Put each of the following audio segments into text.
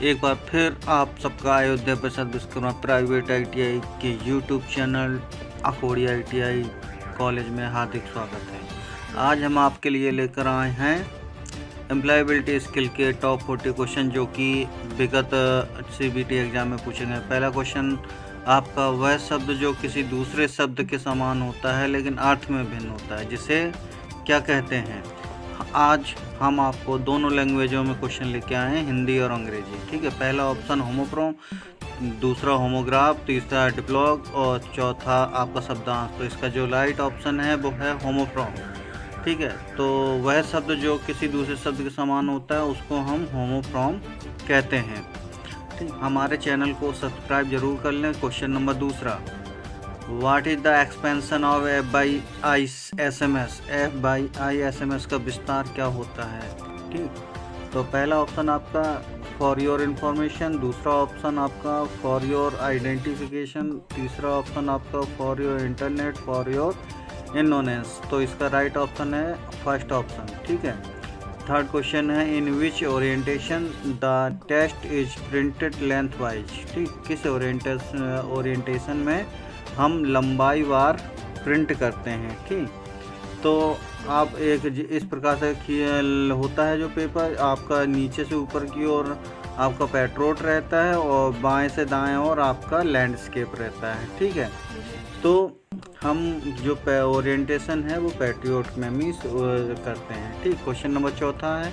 एक बार फिर आप सबका अयोध्या प्रसाद विश्वकर्मा प्राइवेट ITI के YouTube channel Akhodi ITI college में हार्दिक स्वागत है। आज हम आपके लिए लेकर आए हैं एम्प्लॉयबिलिटी स्किल के टॉप 40 क्वेश्चन जो कि विगत CBT एग्जाम में पूछे गए। पहला क्वेश्चन आपका वह शब्द जो किसी दूसरे शब्द के समान होता है लेकिन अर्थ में भिन्न होता है, जिसे क्या कहते हैं। आज हम आपको दोनों लैंग्वेजों में क्वेश्चन लेके आए हैं, हिंदी और अंग्रेजी। ठीक है, पहला ऑप्शन होमोप्रोम, दूसरा होमोग्राफ, तीसरा डिप्लॉग और चौथा आपका शब्दांश। तो इसका जो राइट ऑप्शन है वो है होमोप्रोम। ठीक है, तो वह शब्द जो किसी दूसरे शब्द के समान होता है उसको हम होमोप्रोम कहते हैं। ठीक, हमारे चैनल को सब्सक्राइब जरूर कर लें। क्वेश्चन नंबर दूसरा, what is the expansion of F/I SMS? F/I SMS का विस्तार क्या होता है। ठीक, तो पहला ऑप्शन आपका फॉर योर इंफॉर्मेशन, दूसरा ऑप्शन आपका फॉर योर आइडेंटिफिकेशन, तीसरा ऑप्शन आपका for your internet, for your innocence. तो इसका राइट ऑप्शन है फर्स्ट ऑप्शन। ठीक है, थर्ड क्वेश्चन है in which orientation the test is printed lengthwise. ठीक, किस ओरिएंटेशन में हम लंबाई वार प्रिंट करते हैं। ठीक, तो आप एक इस प्रकार से होता है जो पेपर आपका नीचे से ऊपर की ओर आपका पैट्रोट रहता है और बाएं से दाएं और आपका लैंडस्केप रहता है। ठीक है, तो हम जो ओरिएंटेशन है वो पैट्रियोट में मीन्स करते हैं। ठीक, क्वेश्चन नंबर चौथा है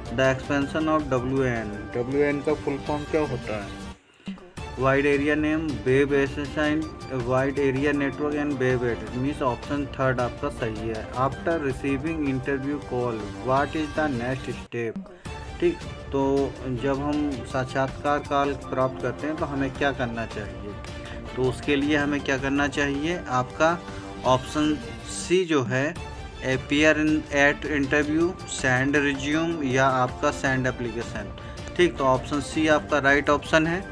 द एक्सपेंशन ऑफ WN का फुल फॉर्म क्या होता है। Wide area name, web assign, wide area network and web address. Means option third आपका सही है। After receiving interview call what is the next step. ठीक, तो जब हम साक्षात्कार कॉल प्राप्त करते हैं तो हमें क्या करना चाहिए। तो उसके लिए हमें क्या करना चाहिए, आपका ऑप्शन सी जो है appear in at interview, send resume या आपका सेंड एप्लीकेशन। ठीक, तो ऑप्शन सी आपका राइट ऑप्शन है।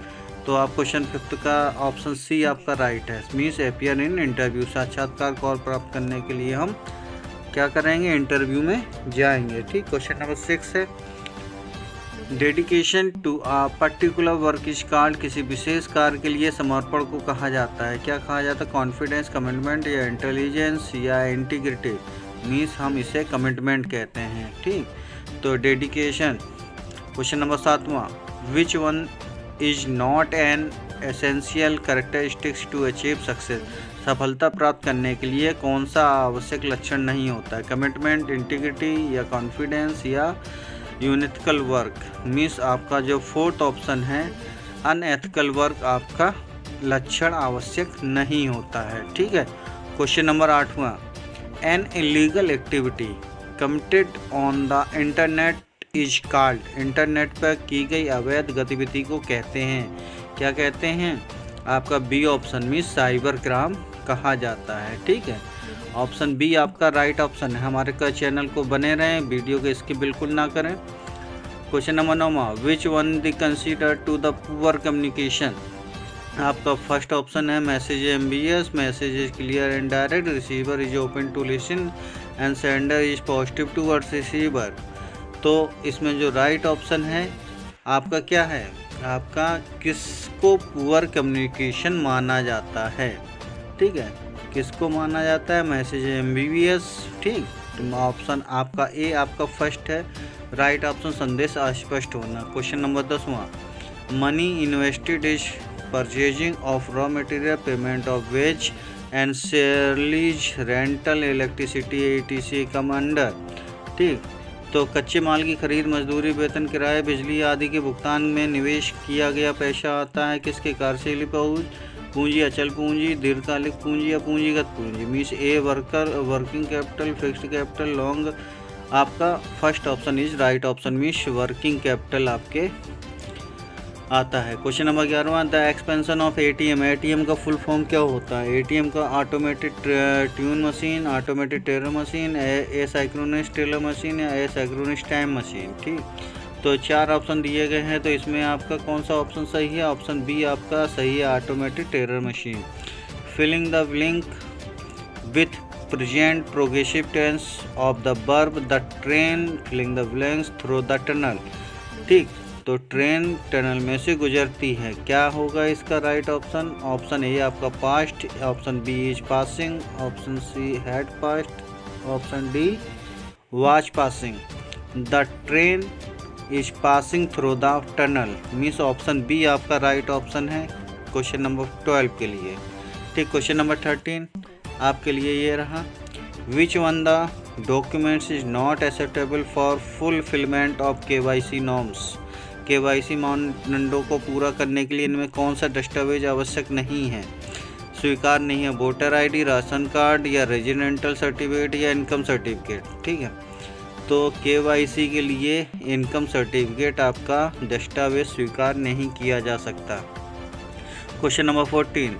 तो आप क्वेश्चन फिफ्थ का ऑप्शन सी आपका राइट है, मीन्स अपीयर इन इंटरव्यू। साक्षात्कार कॉल प्राप्त करने के लिए हम क्या करेंगे, इंटरव्यू में जाएंगे। ठीक, क्वेश्चन नंबर 6 है dedication to a particular work is called. किसी विशेष कार्य के लिए समर्पण को कहा जाता है, क्या कहा जाता है, कॉन्फिडेंस, कमिटमेंट या इंटेलिजेंस या इंटीग्रिटी। मीन्स हम इसे कमिटमेंट कहते हैं। ठीक, तो डेडिकेशन। क्वेश्चन नंबर 7वां, which one is not an essential characteristics to achieve success. सफलता प्राप्त करने के लिए कौन सा आवश्यक लक्षण नहीं होता है, कमिटमेंट, इंटीग्रिटी या कॉन्फिडेंस या यूनिथिकल वर्क। मीन्स आपका जो फोर्थ ऑप्शन है अनएथिकल वर्क आपका लक्षण आवश्यक नहीं होता है। ठीक है, क्वेश्चन नंबर 8वां, an illegal activity committed on the internet is called. Internet पर की गई अवैध गतिविधि को कहते हैं, क्या कहते हैं, आपका बी ऑप्शन में साइबर क्राइम कहा जाता है। ठीक है, ऑप्शन बी आपका राइट ऑप्शन है। हमारे चैनल को बने रहें, वीडियो को स्किप बिल्कुल ना करें। Question number 9, which one the consider to the poor communication. आपका फर्स्ट ऑप्शन है message ambiguous, message is clear and direct, receiver is open to listen and sender is positive towards receiver. तो इसमें जो right option है आपका क्या है, आपका किसको पुअर कम्युनिकेशन माना जाता है। ठीक है, किसको माना जाता है, मैसेज एम्बिवियस। ठीक, तो ऑप्शन आपका ए आपका फर्स्ट है राइट ऑप्शन, संदेश अस्पष्ट होना। क्वेश्चन नंबर 10वां, money invested is purchasing of raw material, payment of wage and salaries, rental, electricity ETC come under. ठीक, तो कच्चे माल की खरीद, मजदूरी, वेतन, किराए, बिजली आदि के भुगतान में निवेश किया गया पैसा आता है किसके, कार्यशील पूंजी, अचल पूंजी, दीर्घकालिक पूंजी या पूंजीगत पूंजी। Means a working capital, fixed capital, long. आपका first option is right option, means working capital आपके आता है। क्वेश्चन नंबर 11वां, द एक्सपेंशन ऑफ ATM का फुल फॉर्म क्या होता है। ATM का automated tune machine, automated teller machine, asynchronous teller machine या एसिंक्रोनस टाइम मशीन। ठीक, तो 4 ऑप्शन दिए गए हैं, तो इसमें आपका कौन सा ऑप्शन सही है, ऑप्शन बी आपका सही है, automated teller machine. Filling the blank with present progressive tense of the verb the train, filling the blanks through the tunnel. ठीक, तो ट्रेन टनल में से गुजरती है। क्या होगा इसका राइट ऑप्शन? ऑप्शन ए आपका past, option B is passing, option C had past, option D was passing. The train is passing through the tunnel means option B आपका राइट ऑप्शन है क्वेश्चन नंबर 12 के लिए। ठीक, question number 13 आपके लिए ये रहा। विच one the documents is not acceptable for fulfilment of KYC norms. KYC मानदंडों को पूरा करने के लिए इनमें कौन सा दस्तावेज आवश्यक नहीं है, स्वीकार नहीं है? वोटर ID, राशन कार्ड या रेजिडेंटल सर्टिफिकेट या इनकम सर्टिफिकेट। ठीक है, तो KYC के लिए इनकम सर्टिफिकेट आपका दस्तावेज स्वीकार नहीं किया जा सकता। Question number 14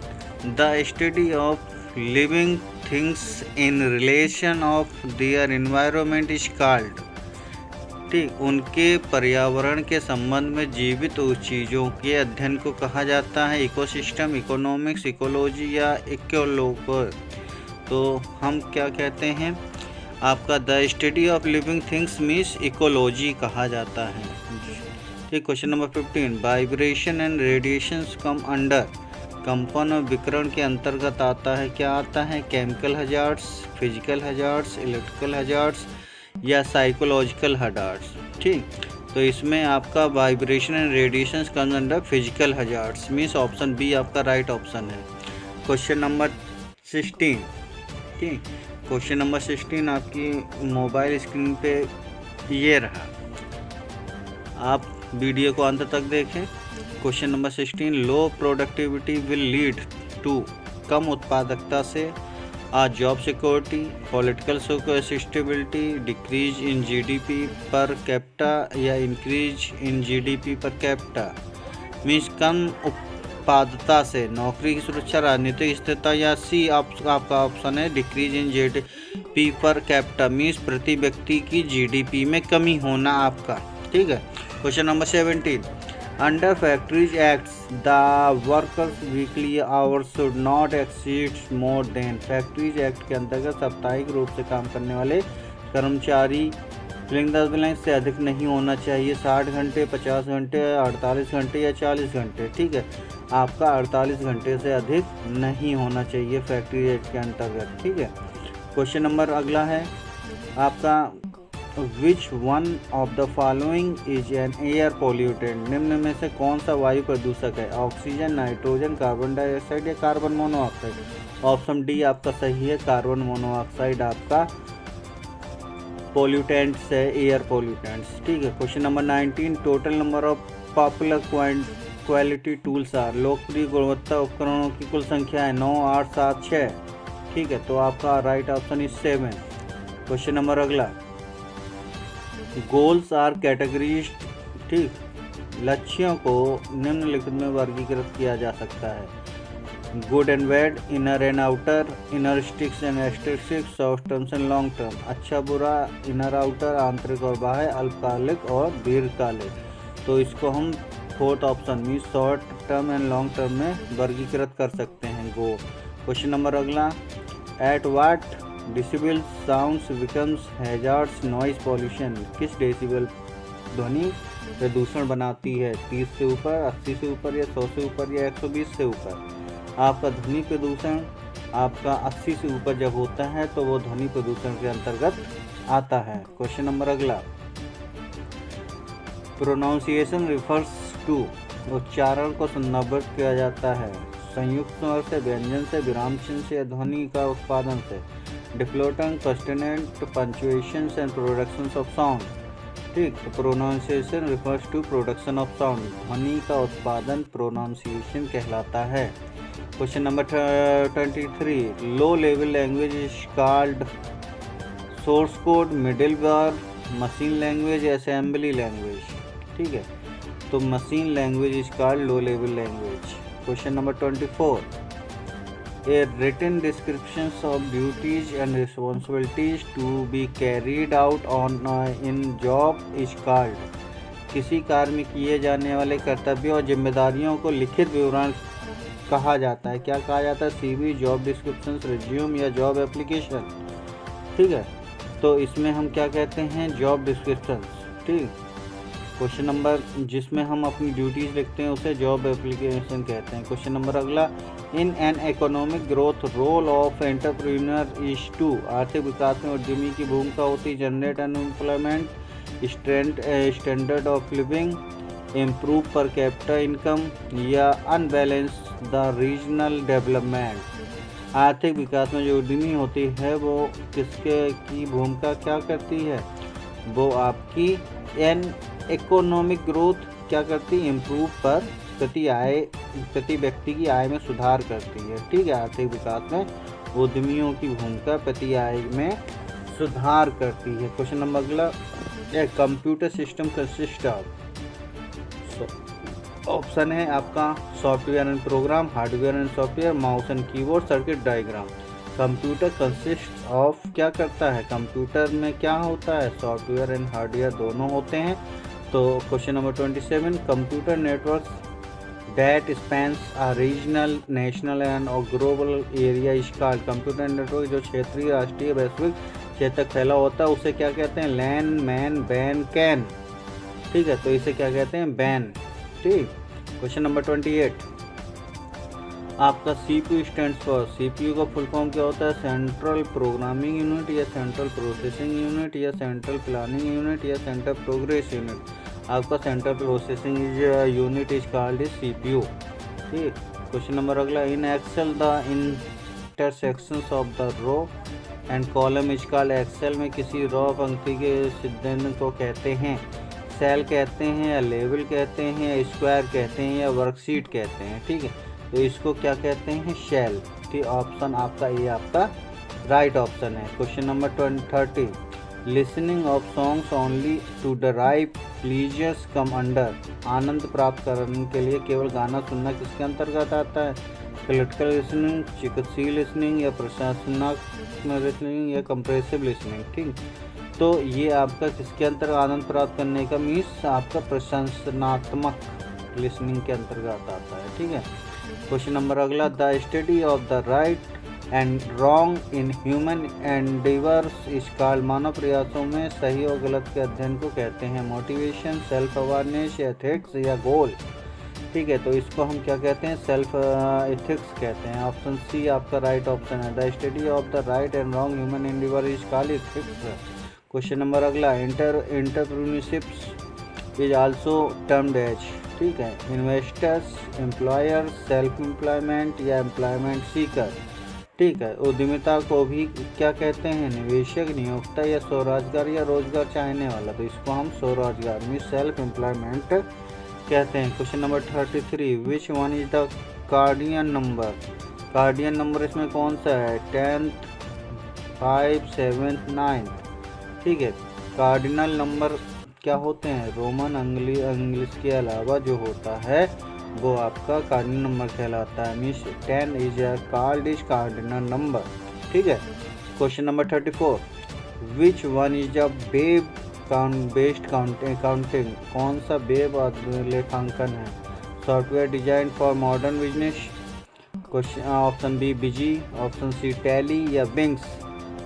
the study of living things in relation of their environment is called. ठीक, उनके पर्यावरण के संबंध में जीवित चीज़ों के अध्ययन को कहा जाता है इकोसिस्टम, इकोनॉमिक्स, इकोलॉजी या इकोलॉजी। तो हम क्या कहते हैं? आपका the study of living things means ecology कहा जाता है। ठीक, question number 15 vibration and radiations come under. कंपन और विकिरण के अंतर्गत आता है, क्या आता है? Chemical hazards, physical hazards, electrical hazards या साइकोलॉजिकल हजार्ड्स। ठीक, तो इसमें आपका vibration and radiations come under physical hazards means option B आपका राइट ऑप्शन है। Question number 16। ठीक, क्वेश्चन नंबर 16 आपकी मोबाइल स्क्रीन पे ये रहा, आप वीडियो को अंत तक देखें। Question number 16 low productivity will lead to कम उत्पादकता से आ job security, political stability, decrease in GDP per capita या increase in GDP per capita means कम उत्पादकता से नौकरी की सुरक्षा, राजनीतिक स्थिरता या सी आपका ऑप्शन है decrease in GDP per capita means प्रति व्यक्ति की GDP में कमी होना आपका। ठीक है, question number 17 under factories acts the workers weekly hours should not exceed more than. Factories act के अंतर्गत साप्ताहिक रूप से काम करने वाले कर्मचारी से अधिक नहीं होना चाहिए 60 घंटे, 50 घंटे, 48 घंटे या 40 घंटे। ठीक है, आपका 48 घंटे से अधिक नहीं होना चाहिए फैक्ट्री एक्ट के अंतर्गत। ठीक है, क्वेश्चन नंबर अगला है आपका which one of the following is an air pollutant. निम्न में से कौन सा वायु प्रदूषक है? ऑक्सीजन, नाइट्रोजन, कार्बन डाइऑक्साइड या कार्बन मोनोऑक्साइड। ऑप्शन डी आपका सही है, कार्बन मोनोऑक्साइड आपका पोल्यूटेंट्स है, एयर पोल्यूटेंट्स। ठीक है, question number 19 total number of popular quality tools are. लोकप्रिय गुणवत्ता उपकरणों की कुल संख्या है 9, 8, 7, 6। ठीक है, तो आपका right option is 7। Question number अगला गोल्स आर कैटेगरीज। ठीक, लक्ष्यों को निम्नलिखित में वर्गीकृत किया जा सकता है good and bad, inner and outer, इनर स्टिक्स and extrinsic, short terms and long term, अच्छा बुरा, इनर आउटर, आंतरिक और बाह्य, अल्पकालिक और दीर्घकालिक। तो इसको हम fourth option mean short term and long term में वर्गीकृत कर सकते हैं गो। क्वेश्चन नंबर अगला at what decibel sounds becomes hazards noise pollution. किस डेसिबल ध्वनि प्रदूषण बनाती है? 30 से ऊपर, 80 से ऊपर या 100 से ऊपर या 120 से ऊपर। आपका ध्वनि प्रदूषण आपका 80 से ऊपर जब होता है तो वो ध्वनि प्रदूषण के अंतर्गत आता है। क्वेश्चन नंबर अगला प्रोनाउंसिएशन रिफर्स टू। उच्चारण को संदर्भित किया जाता है संयुक्त स्वर से, व्यंजन से, विराम चिन्ह से या ध्वनि का उत्पादन से। Diphthong, consonant, punctuation and production of sound. ठीक, तो pronunciation refers to production of sound. ध्वनि का उत्पादन प्रोनाउंसिएशन कहलाता है। Question number 23 low level language is called source code, middleware, machine language, assembly language. ठीक है, तो machine language is called low level language. Question number 24 a written descriptions of duties and responsibilities to be carried out on in job is called. किसी कार्य में किए जाने वाले कर्तव्यों और जिम्मेदारियों को लिखित विवरण कहा जाता है। क्या कहा जाता है? CV, जॉब डिस्क्रिप्शन, रिज्यूम या जॉब एप्लीकेशन। ठीक है, तो इसमें हम क्या कहते हैं? Job description. ठीक, क्वेश्चन नंबर जिसमें हम अपनी ड्यूटीज़ लिखते हैं उसे जॉब एप्लीकेशन कहते हैं। क्वेश्चन नंबर अगला, in an economic growth role of entrepreneur is to, आर्थिक विकास में उद्यमी की भूमिका होती है generate unemployment, standard of living, improve per capita income या अनबैलेंस द रीजनल डेवलपमेंट। आर्थिक विकास में जो उद्यमी होती है वो किसके की भूमिका क्या करती है, वो आपकी एन इकोनॉमिक ग्रोथ क्या करती है, इम्प्रूव पर प्रति व्यक्ति की आय में सुधार करती है। ठीक है, आर्थिक विकास में उद्यमियों की भूमिका प्रति आय में सुधार करती है। क्वेश्चन नंबर अगला, a computer system consist of, option है आपका software and program, hardware and software, mouse and keyboard, circuit diagram. Computer consist of क्या करता है, कंप्यूटर में क्या होता है, सॉफ्टवेयर एंड हार्डवेयर दोनों होते हैं। तो question number 27, computer network that spans a regional, national and global area is called. Computer network जो क्षेत्रीय, राष्ट्रीय, वैश्विक क्षेत्र तक फैला होता है उसे क्या कहते हैं, लैन, मैन, बैन, कैन। ठीक है, तो इसे क्या कहते हैं, बैन। ठीक। क्वेश्चन नंबर 28, आपका CPU स्टैंड फॉर, CPU का फुल फॉर्म क्या होता है, सेंट्रल प्रोग्रामिंग यूनिट या सेंट्रल प्रोसेसिंग यूनिट या सेंट्रल प्लानिंग यूनिट या सेंट्रल प्रोग्रेस यूनिट। आपका central processing unit is called is CPU। ठीक। क्वेश्चन नंबर अगला, in Excel the intersections of the row and column is called. Excel में किसी रो पंक्ति के सिद्धांत को कहते हैं, सेल कहते हैं या लेवल कहते हैं या स्क्वायर कहते हैं या वर्कशीट कहते हैं। ठीक है, तो इसको क्या कहते हैं, शेल। ठीक, ऑप्शन आपका ये आपका राइट ऑप्शन है। Question number 30, listening of songs only to derive pleasures come under. आनंद प्राप्त करने के लिए केवल गाना सुनना किसके अंतर्गत आता है, क्रिटिकल लिसनिंग, चिकित्सीय लिसनिंग या प्रशासनात्मक लिसनिंग या कंप्रेसिव लिसनिंग। ठीक, तो ये आपका किसके अंतर्गत आनंद प्राप्त करने का मीन्स आपका प्रशंसनात्मक लिसनिंग के अंतर्गत आता है। ठीक है। क्वेश्चन नंबर अगला, the study of the right and wrong in human endeavours is called. मानव प्रयासों में सही और गलत के अध्ययन को कहते हैं मोटिवेशन, सेल्फ अवेयरनेस, एथिक्स या गोल। ठीक है, तो इसको हम क्या कहते हैं, सेल्फ एथिक्स कहते हैं। ऑप्शन सी आपका राइट ऑप्शन है, the study of the right and wrong human endeavour is called ethics. Question number अगला, entrepreneurship is also termed as. ठीक है, इन्वेस्टर्स, एम्प्लॉयर, सेल्फ एम्प्लॉयमेंट या एम्प्लॉयमेंट सीकर। ठीक है, उद्यमिता को भी क्या कहते हैं, निवेशक, नियोक्ता या स्वरोजगार या रोजगार चाहने वाला। तो इसको हम स्वरोजगार में सेल्फ एम्प्लॉयमेंट कहते हैं। Question number 33, which one is the cardinal number. Cardinal number इसमें कौन सा है, 10th, 5, 7th, 9th। ठीक है, कार्डिनल नंबर क्या होते हैं, रोमन इंग्लिश के अलावा जो होता है वो आपका कार्डिनल नंबर कहलाता है। Means 10 is called is cardinal number. ठीक है। Question number 34, which one is a web based accounting. कौन सा वेब लेखांकन है, software design for modern business. Question option B Busy, option C Tally या बिंग्स।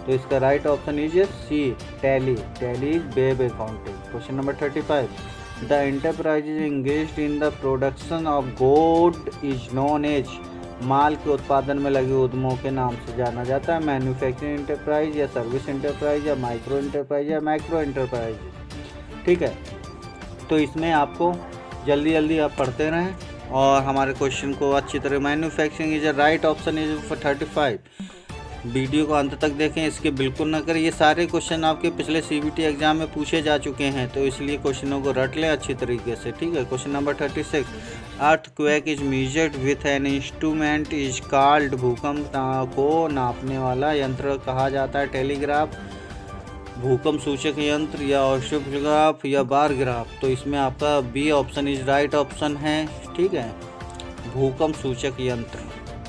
तो इसका right option is C, Tally. Tally is web accounting. Question number 35, the enterprise is engaged in the production of good is known as. माल के उत्पादन में लगे उद्यमों के नाम से जाना जाता है, मैन्युफैक्चरिंग एंटरप्राइज या सर्विस एंटरप्राइज या माइक्रो एंटरप्राइज या मैक्रो एंटरप्राइज। ठीक है, तो इसमें आपको जल्दी आप पढ़ते रहें और हमारे क्वेश्चन को अच्छी तरह। Manufacturing is right option is for 35। Video को अंत तक देखें, इसके बिल्कुल ना करें। ये सारे क्वेश्चन आपके पिछले CBT एग्जाम में पूछे जा चुके हैं, तो इसलिए क्वेश्चनों को रट लें अच्छी तरीके से। ठीक है। Question number 36, earthquake is measured with an instrument is called. भूकंप को नापने वाला यंत्र कहा जाता है टेलीग्राफ, भूकंप सूचक यंत्र या ऑसिलोग्राफ या बार ग्राफ। तो इसमें आपका B option is right option है। ठीक है, भूकंप सूचक यंत्र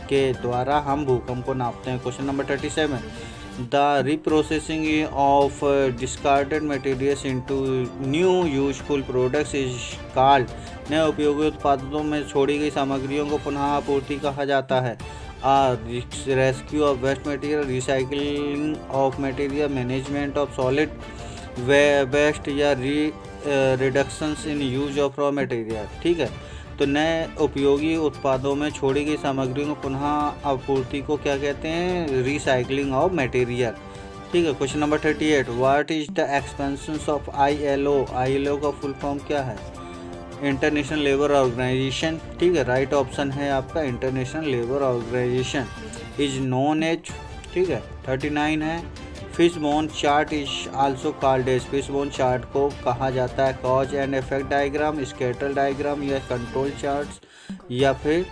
के द्वारा हम भूकंप को नापते हैं। Question number 37, the reprocessing of discarded materials into new useful products is called. नए उपयोगी उत्पादों में छोड़ी गई सामग्रियों को पुनः आपूर्ति कहा जाता है। Rescue of waste material, recycling of material, management of solid waste या reductions in use of raw material. ठीक है, तो नए उपयोगी उत्पादों में छोड़ी गई सामग्री को पुनः आपूर्ति को क्या कहते हैं, रिसाइकलिंग ऑफ मटेरियल। ठीक है, question number 38, what is the expansion of ILO। ILO का फुल फॉर्म क्या है, इंटरनेशनल लेबर ऑर्गेनाइजेशन। ठीक है, राइट ऑप्शन है आपका International Labour Organization. Is known as, ठीक है, 39 है, fish bone chart is also called as. Fish bone chart को कहा जाता है cause and effect diagram, scatter diagram या कंट्रोल चार्ट्स या फिर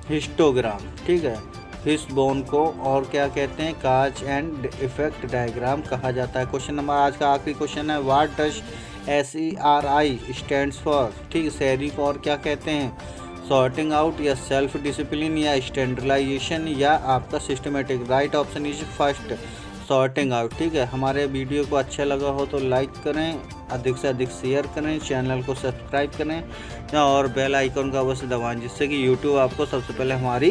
हिस्टोग्राम। ठीक है, फिश बोन को और क्या कहते हैं, काज एंड इफेक्ट डायग्राम कहा जाता है। क्वेश्चन नंबर आज का आखिरी क्वेश्चन है, what does SERI stands for. ठीक है, सैरी को और क्या कहते हैं, सॉर्टिंग आउट या सेल्फ डिसिप्लिन या स्टैंडर्डाइजेशन या आपका systematic. Right option is first, sorting out. ठीक है, हमारे वीडियो को अच्छा लगा हो तो लाइक करें, अधिक से अधिक शेयर करें, चैनल को सब्सक्राइब करें और बेल आइकन का अवश्य दबाएं, जिससे कि यूट्यूब आपको सबसे पहले हमारी